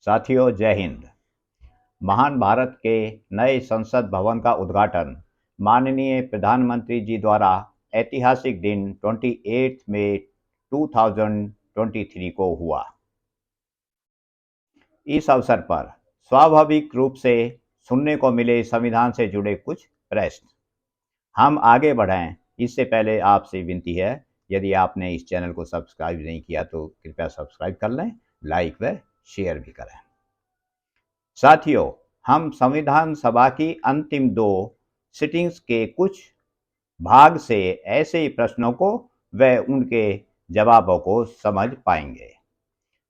साथियों, जय हिंद। महान भारत के नए संसद भवन का उद्घाटन माननीय प्रधानमंत्री जी द्वारा ऐतिहासिक दिन 28 मई 2023 को हुआ। इस अवसर पर स्वाभाविक रूप से सुनने को मिले संविधान से जुड़े कुछ प्रश्न। हम आगे बढ़ें इससे पहले आपसे विनती है, यदि आपने इस चैनल को सब्सक्राइब नहीं किया तो कृपया सब्सक्राइब कर लें, लाइक व शेयर भी करें। साथियों, हम संविधान सभा की अंतिम 2 सिटिंग्स के कुछ भाग से ऐसे प्रश्नों को व उनके जवाबों को समझ पाएंगे।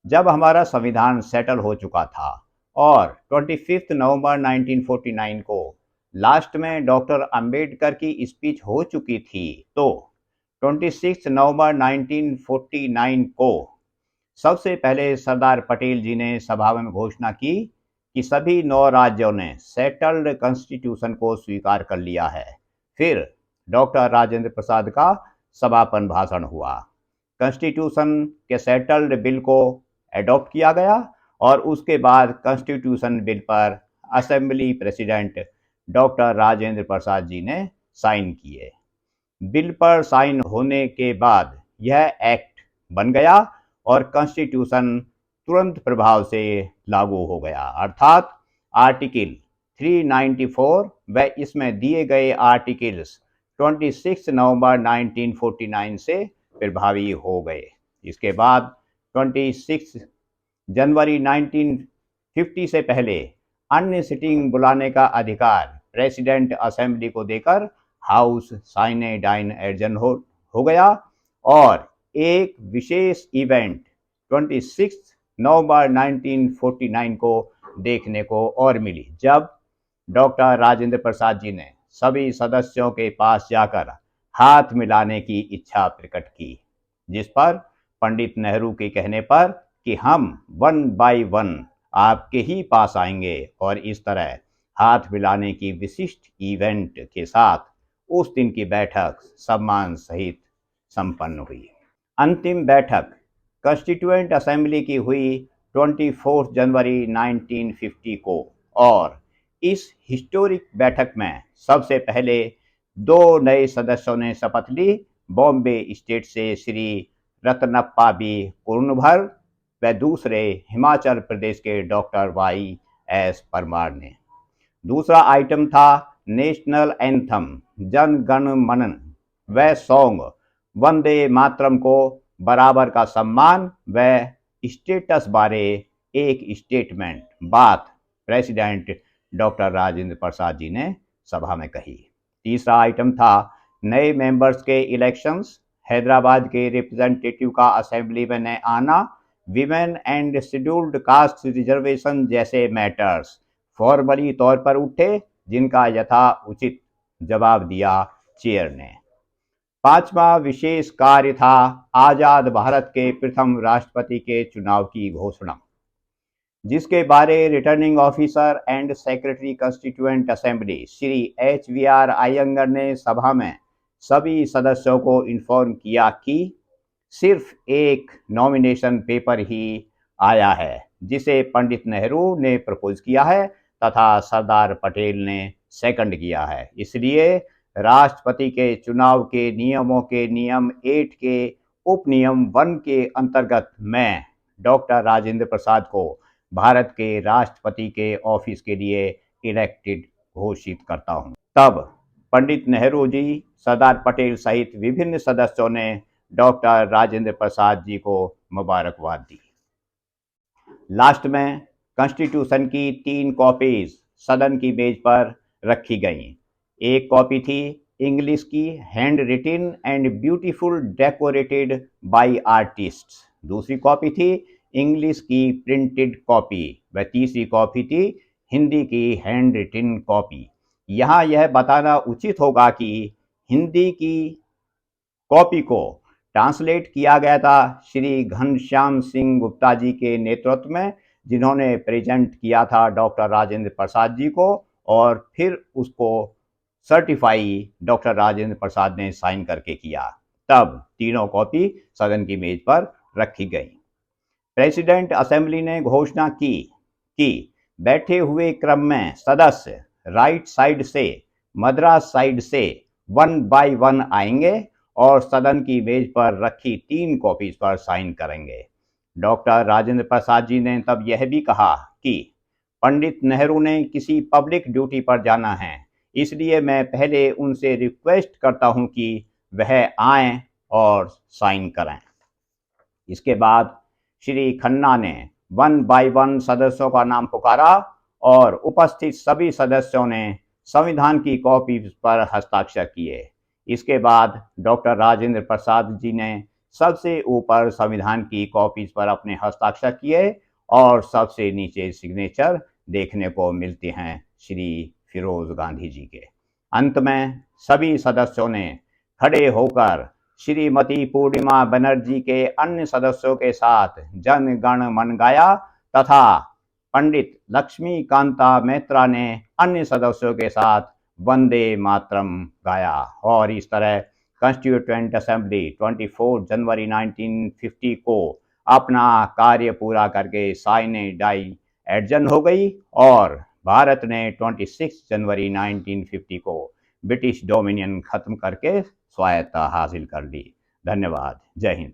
जब हमारा संविधान सेटल हो चुका था और 25 नवंबर 1949 को लास्ट में डॉक्टर अंबेडकर की स्पीच हो चुकी थी, तो 26 नवंबर 1949 को सबसे पहले सरदार पटेल जी ने सभा में घोषणा की कि सभी 9 राज्यों ने सेटल्ड कॉन्स्टिट्यूशन को स्वीकार कर लिया है। फिर डॉक्टर राजेंद्र प्रसाद का समापन भाषण हुआ। कॉन्स्टिट्यूशन के सेटल्ड बिल को एडॉप्ट किया गया और उसके बाद कॉन्स्टिट्यूशन बिल पर assembly president doctor Rajendra Prasad ji ने साइन किए। बिल पर साइन होने के बाद यह एक्ट बन गया और कॉन्स्टिट्यूशन तुरंत प्रभाव से लागू हो गया, अर्थात आर्टिकल 394 व इसमें दिए गए आर्टिकल्स 26 नवंबर 1949 से प्रभावी हो गए। इसके बाद 26 जनवरी 1950 से पहले अन्य सिटिंग बुलाने का अधिकार प्रेसिडेंट असेंबली को देकर हाउस साइने डाइन एडजन हो गया और एक विशेष इवेंट 26 नवंबर 1949 को देखने को और मिली, जब डॉक्टर राजेंद्र प्रसाद जी ने सभी सदस्यों के पास जाकर हाथ मिलाने की इच्छा प्रकट की, जिस पर पंडित नेहरू के कहने पर कि हम 1 बाय 1 आपके ही पास आएंगे और इस तरह हाथ मिलाने की विशिष्ट इवेंट के साथ उस दिन की बैठक सम्मान सहित संपन्न हुई। अंतिम बैठक कॉन्स्टिट्यूएंट असेंबली की हुई 24 जनवरी 1950 को और इस हिस्टोरिक बैठक में सबसे पहले 2 नए सदस्यों ने शपथ ली। बॉम्बे स्टेट से श्री रत्नप्पा बी कुर्नभर व दूसरे हिमाचल प्रदेश के डॉक्टर वाई.एस. परमार ने। दूसरा आइटम था नेशनल एंथम जन गण मन व सॉन्ग वंदे मातरम को बराबर का सम्मान व स्टेटस बारे एक स्टेटमेंट बात प्रेसिडेंट डॉक्टर राजेंद्र प्रसाद जी ने सभा में कही। तीसरा आइटम था नए मेंबर्स के इलेक्शंस, हैदराबाद के रिप्रेजेंटेटिव का असेंबली में न आना, women and scheduled caste reservation जैसे मैटर्स फॉर्मली तौर पर उठे, जिनका यथा उचित जवाब दिया चेयर ने। 5वां विशेष कार्य था आजाद भारत के प्रथम राष्ट्रपति के चुनाव की घोषणा, जिसके बारे returning officer and secretary constituent assembly Shri HVR Iyengar ने सभा में सभी सदस्यों को इन्फॉर्म किया कि सिर्फ एक नॉमिनेशन पेपर ही आया है, जिसे पंडित नेहरू ने प्रपोज किया है तथा सरदार पटेल ने सेकंड किया है। इसलिए राष्ट्रपति के चुनाव के नियमों के नियम 8 के उपनियम 1 के अंतर्गत मैं डॉक्टर राजेंद्र प्रसाद को भारत के राष्ट्रपति के ऑफिस के लिए इलेक्टेड घोषित करता हूं। तब पंडित नेहरू जी, सरदार पटेल सहित विभिन्न सदस्यों ने डॉक्टर राजेंद्र प्रसाद जी को मुबारकबाद दी। लास्ट में कॉन्स्टिट्यूशन की 3 कॉपीज सदन की मेज पर रखी गईं। एक कॉपी थी इंग्लिश की, handwritten and beautiful decorated by artists. दूसरी कॉपी थी इंग्लिश की प्रिंटेड कॉपी व तीसरी कॉपी थी हिंदी की हैंड रिटिन कॉपी। यहाँ यह बताना उचित होगा कि हिंदी की कॉपी को ट्रांसलेट किया गया था श्री घनश्याम सिंह गुप्ता जी के नेतृत्व में, जिन्होंने प्रेजेंट किया था डॉक्टर राजेंद्र प्रसाद जी को और फिर उसको सर्टिफाई डॉक्टर राजेंद्र प्रसाद ने साइन करके किया। तब तीनों कॉपी सदन की मेज पर रखी गई। प्रेसिडेंट असेंबली ने घोषणा की कि बैठे हुए क्रम में सदस्य राइट साइड से मद्रास साइड से 1 बाय 1 आएंगे और सदन की मेज पर रखी 3 कॉपीज पर साइन करेंगे। डॉक्टर राजेंद्र प्रसाद जी ने तब यह भी कहा कि पंडित नेहरू ने किसी पब्लिक ड्यूटी पर जाना है, इसलिए मैं पहले उनसे रिक्वेस्ट करता हूं कि वह आएं और साइन करें। इसके बाद श्री खन्ना ने 1 बाय 1 सदस्यों का नाम पुकारा और उपस्थित सभी सदस्यों ने संविधान की कॉपी पर हस्ताक्षर किए। इसके बाद डॉक्टर राजेंद्र प्रसाद जी ने सबसे ऊपर संविधान की कॉपीज पर अपने हस्ताक्षर किए और सबसे नीचे सिग्नेचर देखने को मिलते हैं श्री फिरोज गांधी जी के। अंत में सभी सदस्यों ने खड़े होकर श्रीमती पूर्णिमा बनर्जी के अन्य सदस्यों के साथ जन गण मन गाया तथा पंडित लक्ष्मी कांता मैत्रा ने अन्य सदस्यों के साथ वंदे मातरम गाया और इस तरह कॉन्स्टिट्यूएंट असेंबली 24 जनवरी 1950 को अपना कार्य पूरा करके साइने डाई एडजन हो गई और भारत ने 26 जनवरी 1950 को ब्रिटिश डोमिनियन खत्म करके स्वायत्ता हासिल कर ली। धन्यवाद। जय हिंद।